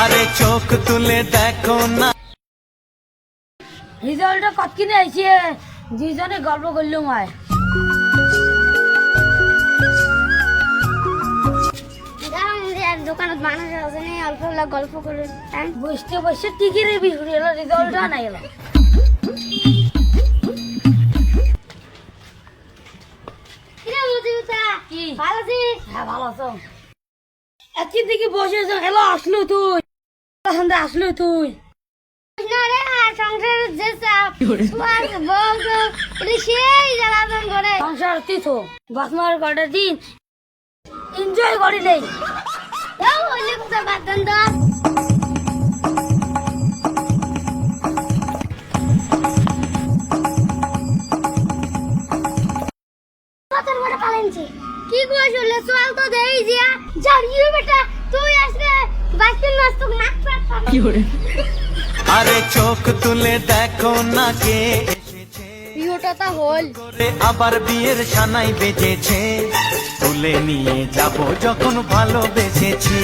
আরে চোখ তুলে দেখো না। রেজাল্টটা কত কিনে আইছে দুইজনে গল্প করলাম আয় দোকানত মানুষ আছে নি অল্প গল্প করে বসতে বসে টিকি রে বিহুরি এলো রেজাল্টটা নাই এলো কিরে মুজিবুতা কি ভালো আছিস? হ্যাঁ ভালো আছো একদিন থেকে বসে আছো এলো আসলো তুই সন্ধ্যা আসলো তুই না রে আর সংসারের যে চাপ তোমার বউ তো এটা সেই জ্বালাতন করে সংসার তীর্থ বাসমার কটা দিন এনজয় করি নেই যাও ওই লোকটা বাদ দেন তো কতর বড় পালেনছি কি কইছ লে চল তো দেই জিয়া জারিও বেটা তুই আজকে বাইকের নষ্ট নাক পাট কি করে আরে চোখ তুলে দেখো না কে এসেছে ভিডিওটা তা হল করে আবার বিয়ের সানাই বেজেছে তুলে নিয়ে যাব যখন ভালোবেসেছি